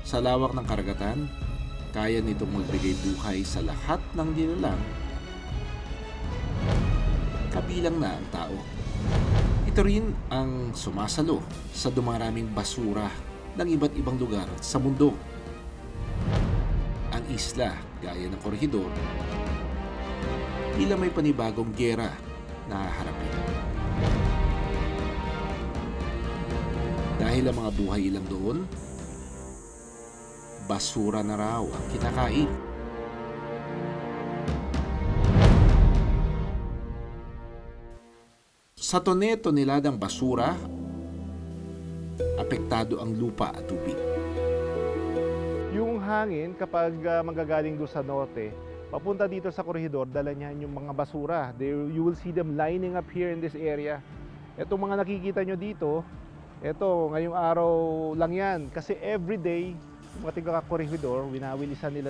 Sa lawak ng karagatan, kaya nitong magbigay buhay sa lahat ng nilalang, kabilang na ang tao. Ito rin ang sumasalo sa dumaraming basura ng iba't ibang lugar sa mundo. Ang isla, gaya ng Corregidor, tila may panibagong giyera na haharapin. Dahil ang mga buhay ilang doon, basura na raw ang kinakain. Sa tone-toneladang basura, apektado ang lupa at tubig. Yung hangin, kapag manggagaling doon sa norte, papunta dito sa Corregidor, dala niyan yung mga basura. You will see them lining up here in this area. Itong mga nakikita nyo dito, ito, ngayong araw lang yan. Kasi everyday, yung mga taga-Corregidor, winawilisan nila